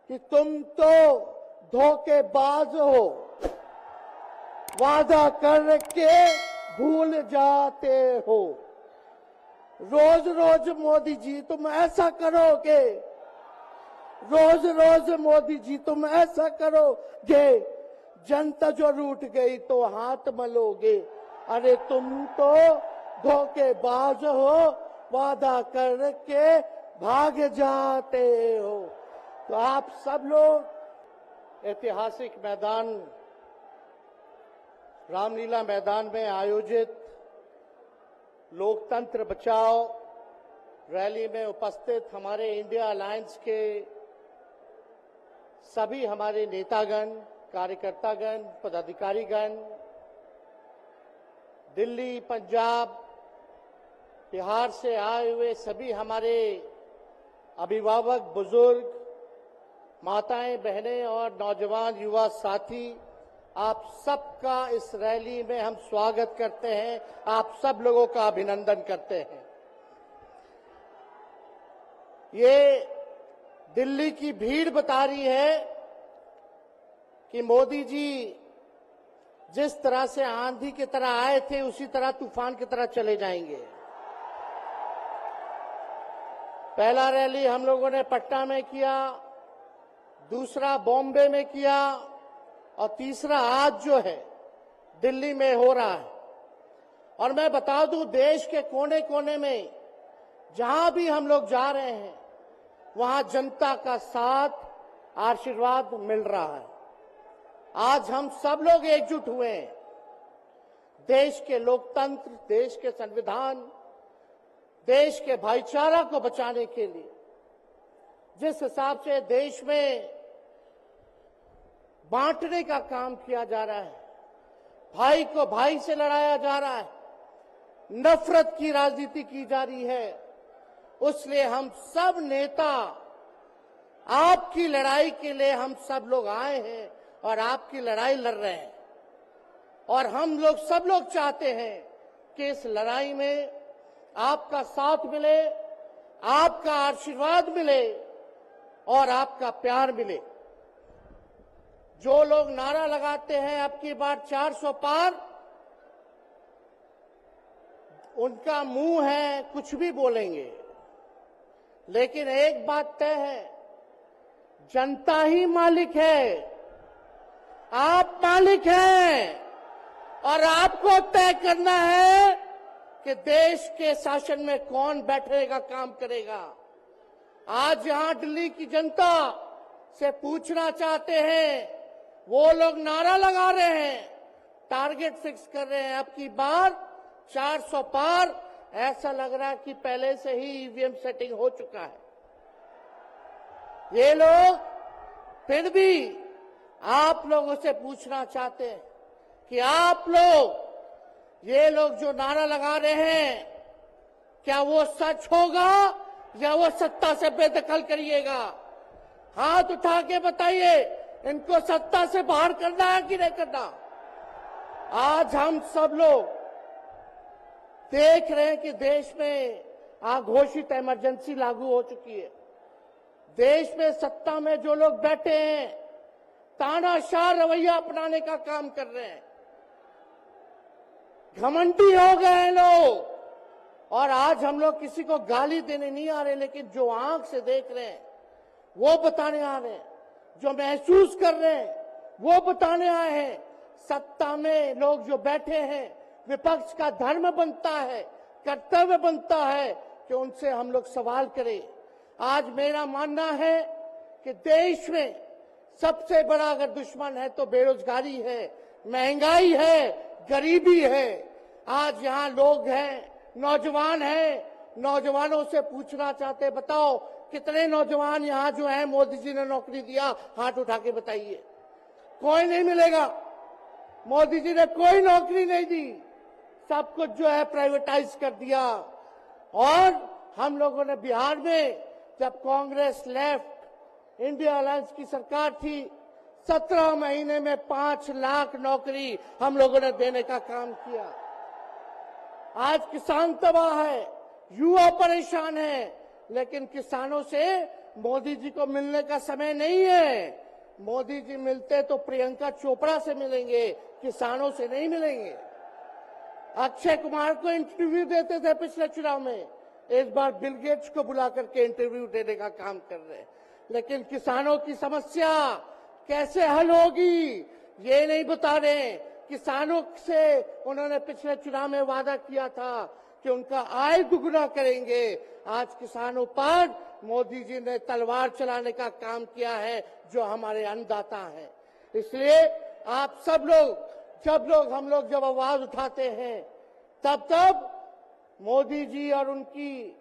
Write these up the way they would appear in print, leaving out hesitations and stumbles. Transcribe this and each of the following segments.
कि तुम तो धोखेबाज हो, वादा करके भूल जाते हो। रोज रोज मोदी जी तुम ऐसा करोगे, रोज रोज मोदी जी तुम ऐसा करोगे, जनता जो रूठ गई तो हाथ मलोगे। अरे तुम तो धोखेबाज हो, वादा करके भाग जाते हो। तो आप सब लोग ऐतिहासिक मैदान रामलीला मैदान में आयोजित लोकतंत्र बचाओ रैली में उपस्थित हमारे इंडिया अलायंस के सभी हमारे नेतागण, कार्यकर्तागण, पदाधिकारीगण, दिल्ली, पंजाब, बिहार से आए हुए सभी हमारे अभिभावक, बुजुर्ग, माताएं, बहनें और नौजवान युवा साथी, आप सबका इस रैली में हम स्वागत करते हैं। आप सब लोगों का अभिनंदन करते हैं। ये दिल्ली की भीड़ बता रही है कि मोदी जी जिस तरह से आंधी की तरह आए थे उसी तरह तूफान की तरह चले जाएंगे। पहला रैली हम लोगों ने पटना में किया, दूसरा बॉम्बे में किया और तीसरा आज जो है दिल्ली में हो रहा है। और मैं बता दूं, देश के कोने कोने में जहां भी हम लोग जा रहे हैं वहां जनता का साथ, आशीर्वाद मिल रहा है। आज हम सब लोग एकजुट हुए हैं देश के लोकतंत्र, देश के संविधान, देश के भाईचारा को बचाने के लिए। जिस हिसाब से देश में बांटने का काम किया जा रहा है, भाई को भाई से लड़ाया जा रहा है, नफरत की राजनीति की जा रही है, उसलिए हम सब नेता आपकी लड़ाई के लिए हम सब लोग आए हैं और आपकी लड़ाई लड़ रहे हैं। और हम लोग सब लोग चाहते हैं कि इस लड़ाई में आपका साथ मिले, आपका आशीर्वाद मिले और आपका प्यार मिले। जो लोग नारा लगाते हैं अब की बार 400 पार, उनका मुंह है, कुछ भी बोलेंगे, लेकिन एक बात तय है, जनता ही मालिक है, आप मालिक हैं और आपको तय करना है कि देश के शासन में कौन बैठने का काम करेगा। आज यहां दिल्ली की जनता से पूछना चाहते हैं, वो लोग नारा लगा रहे हैं, टारगेट फिक्स कर रहे हैं अब की बार 400 पार। ऐसा लग रहा है कि पहले से ही ईवीएम सेटिंग हो चुका है। ये लोग फिर भी आप लोगों से पूछना चाहते हैं कि आप लोग, ये लोग जो नारा लगा रहे हैं, क्या वो सच होगा या वो सत्ता से बेदखल करिएगा? हाथ उठा के बताइए, इनको सत्ता से बाहर करना है कि नहीं करना? आज हम सब लोग देख रहे हैं कि देश में अघोषित इमरजेंसी लागू हो चुकी है। देश में सत्ता में जो लोग बैठे हैं तानाशाह रवैया अपनाने का काम कर रहे हैं, घमंडी हो गए हैं लोग। और आज हम लोग किसी को गाली देने नहीं आ रहे, लेकिन जो आंख से देख रहे हैं वो बताने आ रहे हैं, जो महसूस कर रहे हैं वो बताने आए हैं। सत्ता में लोग जो बैठे हैं, विपक्ष का धर्म बनता है, कर्तव्य बनता है कि उनसे हम लोग सवाल करें। आज मेरा मानना है कि देश में सबसे बड़ा अगर दुश्मन है तो बेरोजगारी है, महंगाई है, गरीबी है। आज यहाँ लोग हैं, नौजवान हैं, नौजवानों से पूछना चाहते, बताओ कितने नौजवान यहाँ जो हैं मोदी जी ने नौकरी दिया? हाथ उठा के बताइए। कोई नहीं मिलेगा। मोदी जी ने कोई नौकरी नहीं दी, सब कुछ जो है प्राइवेटाइज कर दिया। और हम लोगों ने बिहार में जब कांग्रेस लेफ्ट इंडिया अलायंस की सरकार थी, 17 महीने में 5 लाख नौकरी हम लोगों ने देने का काम किया। आज किसान तबाह है, युवा परेशान है, लेकिन किसानों से मोदी जी को मिलने का समय नहीं है। मोदी जी मिलते तो प्रियंका चोपड़ा से मिलेंगे, किसानों से नहीं मिलेंगे। अक्षय कुमार को इंटरव्यू देते थे पिछले चुनाव में, इस बार बिल गेट्स को बुला करके इंटरव्यू देने का काम कर रहे हैं। लेकिन किसानों की समस्या कैसे हल होगी ये नहीं बता रहे। किसानों से उन्होंने पिछले चुनाव में वादा किया था कि उनका आय दुगुना करेंगे। आज किसानों पर मोदी जी ने तलवार चलाने का काम किया है, जो हमारे अन्नदाता हैं। इसलिए आप सब लोग हम लोग जब आवाज उठाते हैं, तब मोदी जी और उनकी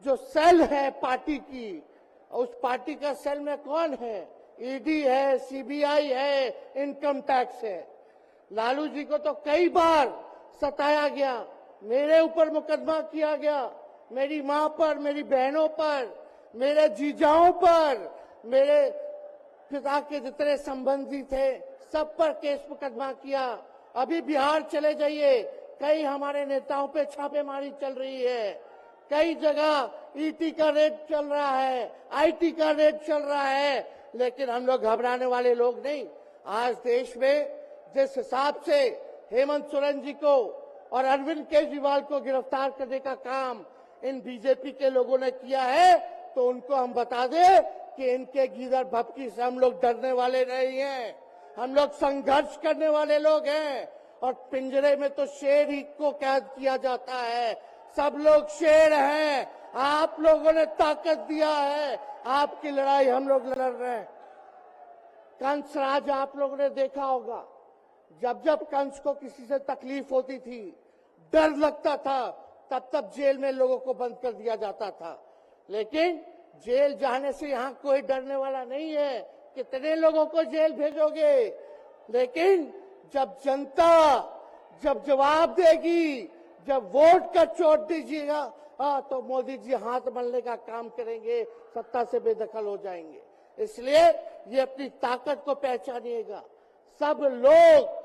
जो सेल है पार्टी की, उस पार्टी का सेल में कौन है? ईडी है, सीबीआई है, इनकम टैक्स है। लालू जी को तो कई बार सताया गया, मेरे ऊपर मुकदमा किया गया, मेरी मां पर, मेरी बहनों पर, मेरे जीजाओं पर, मेरे पिता के जितने संबंधी थे सब पर केस मुकदमा किया। अभी बिहार चले जाइए, कई हमारे नेताओं पे छापेमारी चल रही है, कई जगह ईटी का रेड चल रहा है, आईटी का रेड चल रहा है, लेकिन हम लोग घबराने वाले लोग नहीं। आज देश में जिस हिसाब से हेमंत सोरेन जी को और अरविंद केजरीवाल को गिरफ्तार करने का काम इन बीजेपी के लोगों ने किया है, तो उनको हम बता दें कि इनके गीदड़ भपकी से हम लोग डरने वाले नहीं हैं। हम लोग संघर्ष करने वाले लोग हैं। और पिंजरे में तो शेर ही को कैद किया जाता है। सब लोग शेर हैं, आप लोगों ने ताकत दिया है, आपकी लड़ाई हम लोग लड़ रहे हैं। कंस राज आप लोगों ने देखा होगा, जब जब कंस को किसी से तकलीफ होती थी, डर लगता था, तब जेल में लोगों को बंद कर दिया जाता था। लेकिन जेल जाने से यहाँ कोई डरने वाला नहीं है। कितने लोगों को जेल भेजोगे? लेकिन जब जनता जब जवाब देगी, जब वोट का चोट दीजिएगा, तो मोदी जी हाथ मलने का काम करेंगे, सत्ता से बेदखल हो जाएंगे। इसलिए ये अपनी ताकत को पहचानिएगा। सब लोग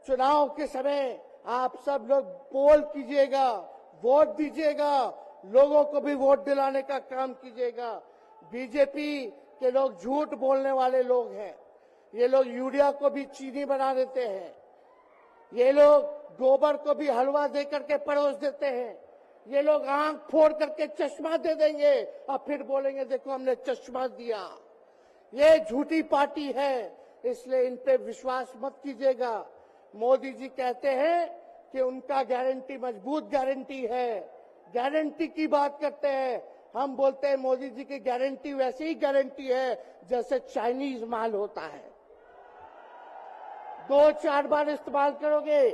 चुनाव के समय आप सब लोग पोल कीजिएगा, वोट दीजिएगा, लोगों को भी वोट दिलाने का काम कीजिएगा। बीजेपी के लोग झूठ बोलने वाले लोग हैं। ये लोग यूरिया को भी चीनी बना देते हैं, ये लोग गोबर को भी हलवा दे करके परोस देते हैं, ये लोग आंख फोड़ करके चश्मा दे देंगे और फिर बोलेंगे देखो हमने चश्मा दिया। ये झूठी पार्टी है, इसलिए इन पे विश्वास मत कीजिएगा। मोदी जी कहते हैं कि उनका गारंटी मजबूत गारंटी है, गारंटी की बात करते हैं। हम बोलते हैं मोदी जी की गारंटी वैसी ही गारंटी है जैसे चाइनीज माल होता है, 2-4 बार इस्तेमाल करोगे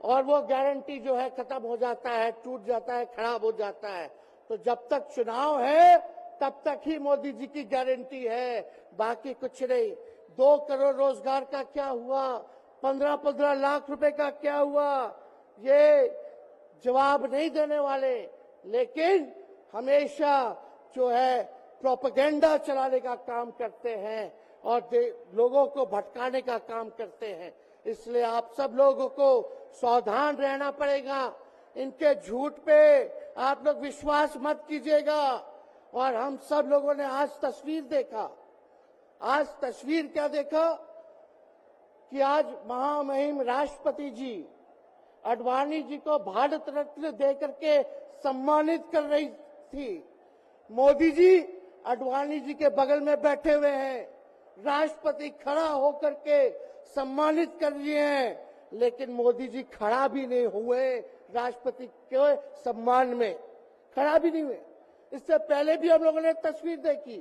और वो गारंटी जो है खत्म हो जाता है, टूट जाता है, खराब हो जाता है। तो जब तक चुनाव है तब तक ही मोदी जी की गारंटी है, बाकी कुछ नहीं। 2 करोड़ रोजगार का क्या हुआ, 15-15 लाख रुपए का क्या हुआ, ये जवाब नहीं देने वाले, लेकिन हमेशा जो है प्रोपेगेंडा चलाने का काम करते हैं और लोगों को भटकाने का काम करते हैं। इसलिए आप सब लोगों को सावधान रहना पड़ेगा। इनके झूठ पे आप लोग विश्वास मत कीजिएगा। और हम सब लोगों ने आज तस्वीर देखा, आज तस्वीर क्या देखा कि आज महामहिम राष्ट्रपति जी अडवाणी जी को भारत रत्न देकर के सम्मानित कर रही थी। मोदी जी अडवाणी जी के बगल में बैठे हुए हैं, राष्ट्रपति खड़ा होकर के सम्मानित कर रहे हैं, लेकिन मोदी जी खड़ा भी नहीं हुए राष्ट्रपति के सम्मान में, खड़ा भी नहीं हुए। इससे पहले भी हम लोगों ने तस्वीर देखी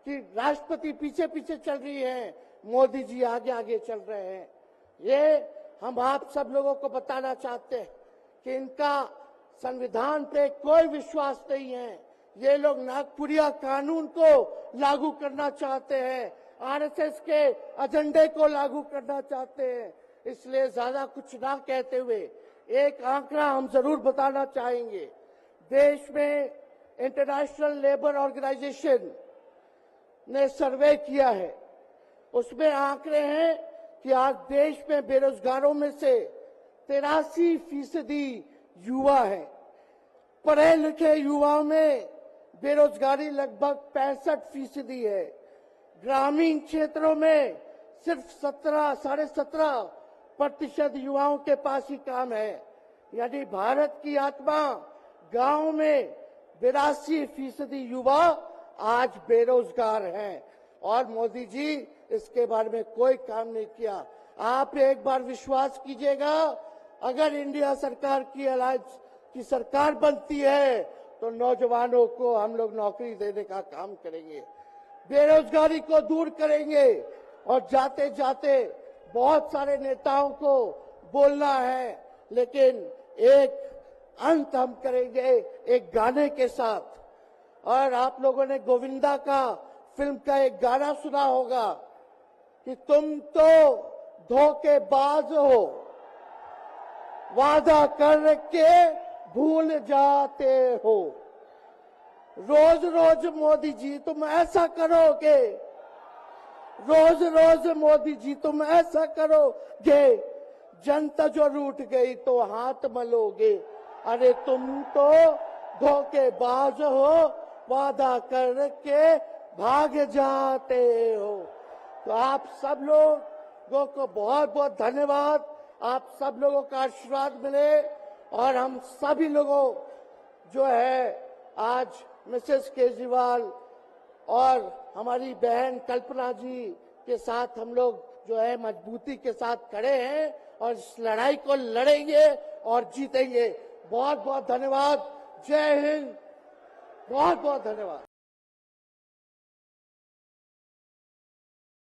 कि राष्ट्रपति पीछे पीछे चल रही है, मोदी जी आगे आगे चल रहे हैं। ये हम आप सब लोगों को बताना चाहते हैं कि इनका संविधान पे कोई विश्वास नहीं है। ये लोग नागपुरिया कानून को लागू करना चाहते हैं, आरएसएस के एजेंडे को लागू करना चाहते हैं। इसलिए ज्यादा कुछ ना कहते हुए एक आंकड़ा हम जरूर बताना चाहेंगे। देश में इंटरनेशनल लेबर ऑर्गेनाइजेशन ने सर्वे किया है, उसमें आंकड़े हैं कि आज देश में बेरोजगारों में से 83% युवा है। पढ़े लिखे युवाओं में बेरोजगारी लगभग 65% है। ग्रामीण क्षेत्रों में सिर्फ 17.5% युवाओं के पास ही काम है। यानी भारत की आत्मा गांव में 82% युवा आज बेरोजगार हैं और मोदी जी इसके बारे में कोई काम नहीं किया। आप एक बार विश्वास कीजिएगा, अगर इंडिया सरकार की अलायंस की सरकार बनती है तो नौजवानों को हम लोग नौकरी देने का काम करेंगे, बेरोजगारी को दूर करेंगे। और जाते जाते बहुत सारे नेताओं को बोलना है, लेकिन एक अंत हम करेंगे एक गाने के साथ। और आप लोगों ने गोविंदा का फिल्म का एक गाना सुना होगा कि तुम तो धोखेबाज हो, वादा करके भूल जाते हो। रोज रोज मोदी जी तुम ऐसा करोगे, रोज रोज मोदी जी तुम ऐसा करोगे, जनता जो रूठ गई तो हाथ मलोगे। अरे तुम तो धोखेबाज हो, वादा करके भाग जाते हो। तो आप सब लोगों को बहुत बहुत धन्यवाद। आप सब लोगों का आशीर्वाद मिले और हम सभी लोगों जो है आज मिसेस केजरीवाल और हमारी बहन कल्पना जी के साथ हम लोग जो है मजबूती के साथ खड़े हैं और इस लड़ाई को लड़ेंगे और जीतेंगे। बहुत बहुत धन्यवाद। जय हिंद। बहुत बहुत धन्यवाद।